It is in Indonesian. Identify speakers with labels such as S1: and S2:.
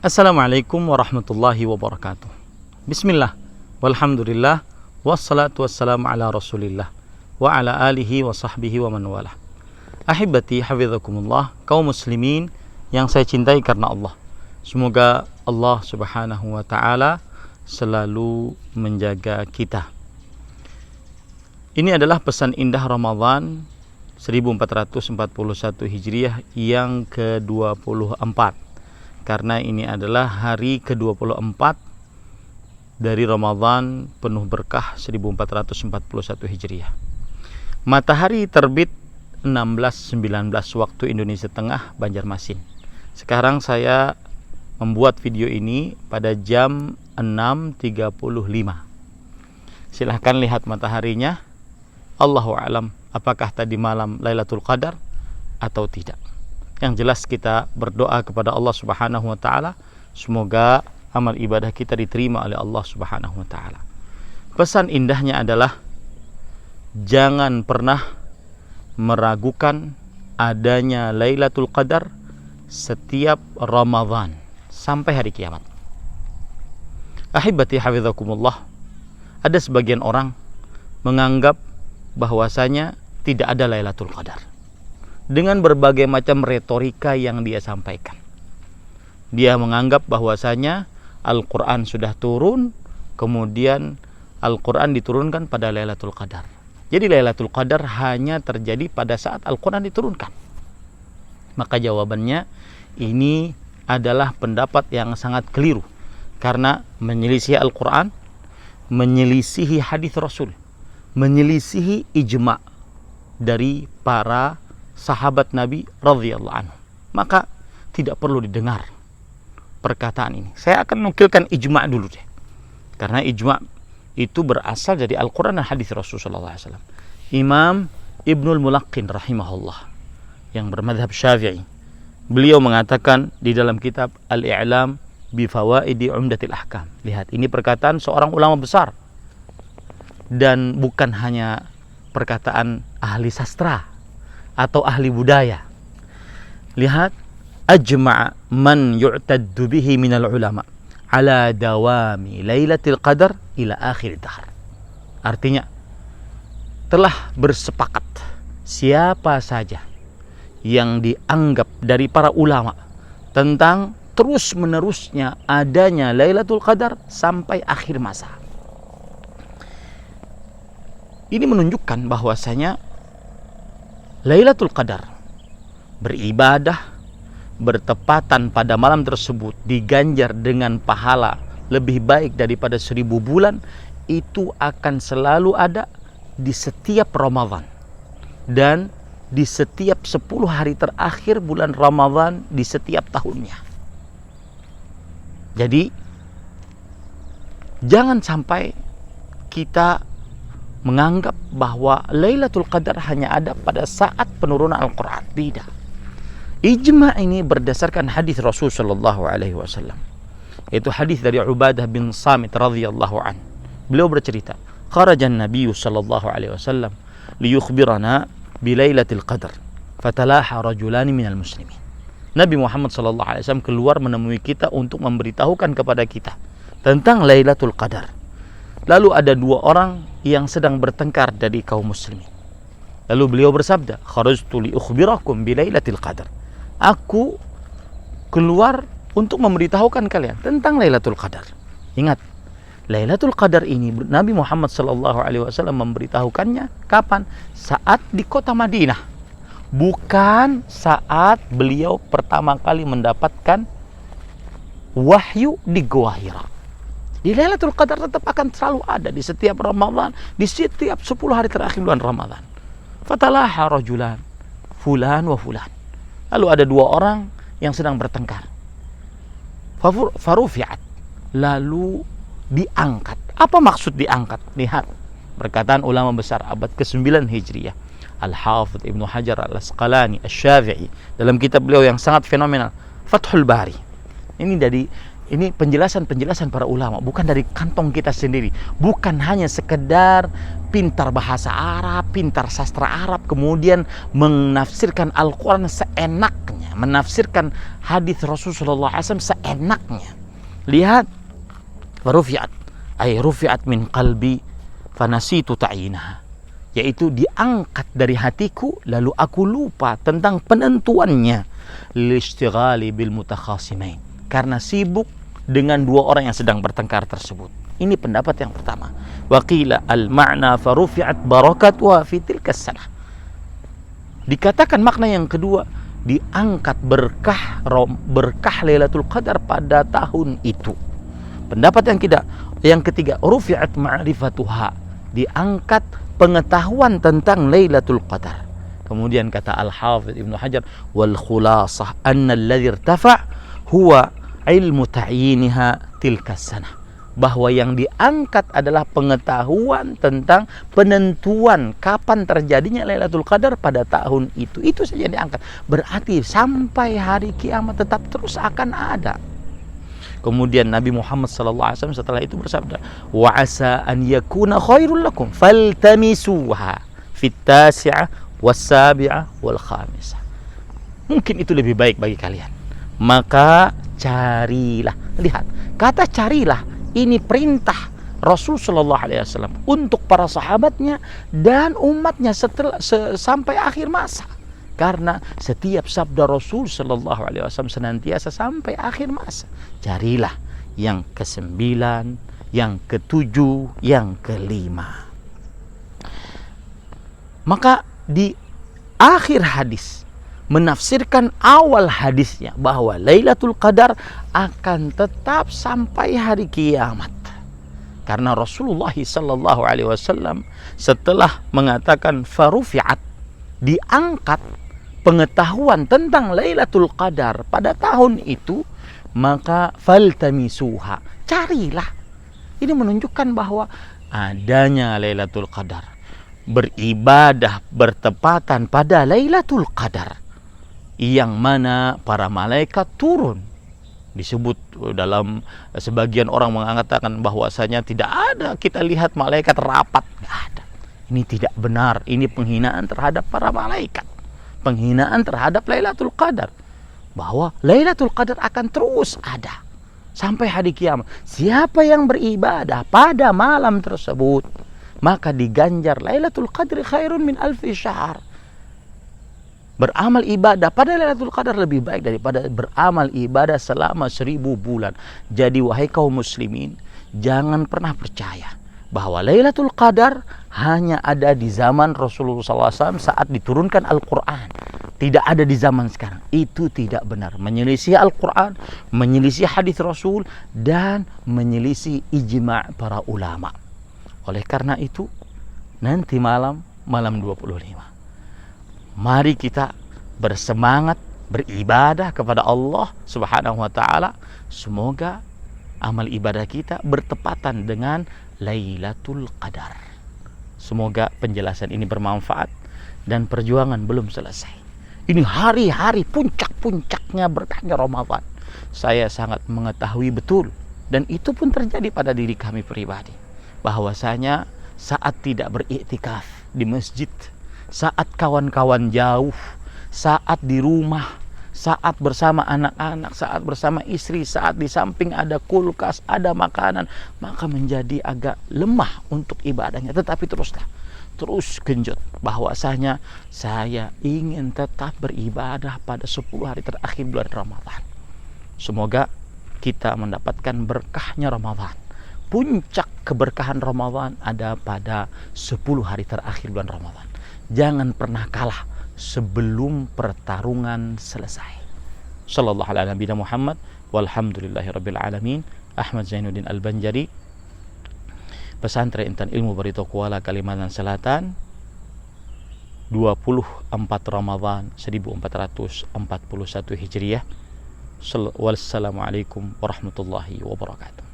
S1: Assalamualaikum warahmatullahi wabarakatuh. Bismillah, walhamdulillah, wassalatu wassalamu ala rasulillah, wa ala alihi wa sahbihi wa man walah. Ahibati hafidhakumullah, kaum muslimin yang saya cintai karena Allah. Semoga Allah subhanahu wa ta'ala selalu menjaga kita. Ini adalah pesan indah Ramadan 1441 Hijriah yang ke-24. Karena ini adalah hari ke-24 dari Ramadan penuh berkah 1441 Hijriah. Matahari terbit 16.19 waktu Indonesia Tengah, Banjarmasin. Sekarang saya membuat video ini pada jam 6.35. Silahkan lihat mataharinya. Allahu a'lam apakah tadi malam Lailatul Qadar atau tidak. Yang jelas kita berdoa kepada Allah Subhanahu wa taala, semoga amal ibadah kita diterima oleh Allah Subhanahu wa taala. Pesan indahnya adalah jangan pernah meragukan adanya Lailatul Qadar setiap Ramadan sampai hari kiamat. Ahibati hafidhakumullah, ada sebagian orang menganggap bahwasanya tidak ada Lailatul Qadar dengan berbagai macam retorika yang dia sampaikan. Dia menganggap bahwasanya Al-Quran sudah turun, kemudian Al-Quran diturunkan pada Lailatul Qadar. Jadi Lailatul Qadar hanya terjadi pada saat Al-Quran diturunkan. Maka jawabannya, ini adalah pendapat yang sangat keliru, karena menyelisihi Al-Quran, menyelisihi hadis Rasul, menyelisihi ijma' dari para sahabat Nabi radhiyallahu anhu. Maka tidak perlu didengar perkataan ini. Saya akan nukilkan ijma' dulu deh. Karena ijma' itu berasal dari Al-Quran dan hadis Rasulullah SAW. Imam Ibnul Mulaqqin rahimahullah yang bermadhab Syafi'i, beliau mengatakan di dalam kitab Al-I'lam bi Fawaidi Umdatil Ahkam. Lihat, ini perkataan seorang ulama besar dan bukan hanya perkataan ahli sastra atau ahli budaya. Lihat, ajma' man yu'taddu bihi minal ulama ala dawami Lailatul Qadar ila akhir dahr. Artinya, telah bersepakat siapa saja yang dianggap dari para ulama tentang terus menerusnya adanya Lailatul Qadar sampai akhir masa. Ini menunjukkan bahwasanya Lailatul Qadar beribadah bertepatan pada malam tersebut diganjar dengan pahala lebih baik daripada 1000 bulan, itu akan selalu ada di setiap Ramadan dan di setiap 10 hari terakhir bulan Ramadan di setiap tahunnya. Jadi jangan sampai kita menganggap bahwa Lailatul Qadar hanya ada pada saat penurunan Al-Quran. Tidak. Ijma' ini berdasarkan hadis Rasul sallallahu alaihi wasallam. Itu hadis dari Ubadah bin Samit radhiyallahu an. Beliau bercerita, "Kharajan Nabi sallallahu alaihi wasallam liyukhbirana bi Lailatul Qadar, fatalaha rajulani minal muslimin." Nabi Muhammad sallallahu alaihi wasallam keluar menemui kita untuk memberitahukan kepada kita tentang Lailatul Qadar. Lalu ada dua orang yang sedang bertengkar dari kaum muslimin. Lalu beliau bersabda, "Kharajtu li ukhbirakum bi Lailatul Qadar." Aku keluar untuk memberitahukan kalian tentang Lailatul Qadar. Ingat, Lailatul Qadar ini Nabi Muhammad sallallahu alaihi wasallam memberitahukannya kapan? Saat di kota Madinah. Bukan saat beliau pertama kali mendapatkan wahyu di Gua Hira. Di Lailatul Qadar tetap akan selalu ada di setiap Ramadan, di setiap 10 hari terakhir bulan Ramadan. Fatalaha rajulan, fulan wa fulan. Lalu ada dua orang yang sedang bertengkar. Farufi'at, lalu diangkat. Apa maksud diangkat? Lihat, perkataan ulama besar abad ke-9 Hijriah, Al-Hafidh Ibnu Hajar Al-Asqalani Asy-Syafi'i, dalam kitab beliau yang sangat fenomenal, Fathul Bari. Ini Ini penjelasan-penjelasan para ulama, bukan dari kantong kita sendiri. Bukan hanya sekedar pintar bahasa Arab, pintar sastra Arab, kemudian menafsirkan Al-Quran seenaknya, menafsirkan hadis Rasulullah SAW seenaknya. Lihat, rufi'at, ay rufi'at min qalbi fanasitu ta'inaha, yaitu diangkat dari hatiku lalu aku lupa tentang penentuannya, listighali bil mutakhasimain, karena sibuk dengan dua orang yang sedang bertengkar tersebut. Ini pendapat yang pertama. Waqila al-ma'na farufi'at barakatuha fi tilka sanah. Dikatakan makna yang kedua, diangkat berkah Lailatul Qadar pada tahun itu. Pendapat yang ketiga, rufi'at ma'rifatuha, diangkat pengetahuan tentang Lailatul Qadar. Kemudian kata Al-Hafidz Ibnu Hajar, wal khulasah anna alladhi irtafa' huwa ilmu ta'yiniha tilka sanah, bahwa yang diangkat adalah pengetahuan tentang penentuan kapan terjadinya Lailatul Qadar pada tahun itu. Itu saja yang diangkat. Berarti sampai hari kiamat tetap terus akan ada. Kemudian Nabi Muhammad SAW setelah itu bersabda, wa asa an yakuna khairul lakum faltamisuha fit tasi'ah was sabi'ah wal khamisah. Mungkin itu lebih baik bagi kalian, maka carilah. Lihat, kata carilah ini perintah Rasul Shallallahu Alaihi Wasallam untuk para sahabatnya dan umatnya sampai akhir masa. Karena setiap sabda Rasul Shallallahu Alaihi Wasallam senantiasa sampai akhir masa. Carilah yang ke-9, yang ke-7, yang ke-5. Maka di akhir hadis menafsirkan awal hadisnya bahwa Lailatul Qadar akan tetap sampai hari kiamat. Karena Rasulullah sallallahu alaihi wasallam setelah mengatakan farufi'at, diangkat pengetahuan tentang Lailatul Qadar pada tahun itu, maka faltamisuha, carilah. Ini menunjukkan bahwa adanya Lailatul Qadar, beribadah bertepatan pada Lailatul Qadar, yang mana para malaikat turun. Disebut dalam sebagian orang mengatakan bahwasanya tidak ada kita lihat malaikat rapat, tidak ada. Ini tidak benar, ini penghinaan terhadap para malaikat, penghinaan terhadap Lailatul Qadar, bahwa Lailatul Qadar akan terus ada sampai hari kiamat. Siapa yang beribadah pada malam tersebut, maka diganjar Lailatul Qadri khairun min alfi syahr. Beramal ibadah pada Lailatul Qadar lebih baik daripada beramal ibadah selama 1000 bulan. Jadi wahai kaum muslimin, jangan pernah percaya bahwa Lailatul Qadar hanya ada di zaman Rasulullah SAW saat diturunkan Al-Quran. Tidak ada di zaman sekarang. Itu tidak benar. Menyelisih Al-Quran, menyelisih hadis Rasul, dan menyelisih ijma' para ulama. Oleh karena itu, nanti malam 25, mari kita bersemangat beribadah kepada Allah Subhanahu wa taala. Semoga amal ibadah kita bertepatan dengan Lailatul Qadar. Semoga penjelasan ini bermanfaat dan perjuangan belum selesai. Ini hari-hari puncak-puncaknya berkahnya Ramadan. Saya sangat mengetahui betul, dan itu pun terjadi pada diri kami pribadi, bahwasanya saat tidak beriktikaf di masjid, saat kawan-kawan jauh, saat di rumah, saat bersama anak-anak, saat bersama istri, saat di samping ada kulkas, ada makanan, maka menjadi agak lemah untuk ibadahnya. Tetapi terus genjot bahwasanya saya ingin tetap beribadah pada 10 hari terakhir bulan Ramadan. Semoga kita mendapatkan berkahnya Ramadan. Puncak keberkahan Ramadan ada pada 10 hari terakhir bulan Ramadan. Jangan pernah kalah sebelum pertarungan selesai. Sallallahu ala nabiyina Muhammad walhamdulillahi rabbil alamin. Ahmad Zainuddin Al-Banjari, Pesantren Intan Ilmu Barito Kuala, Kalimantan Selatan, 24 Ramadan 1441 Hijriah. Wassalamualaikum warahmatullahi wabarakatuh.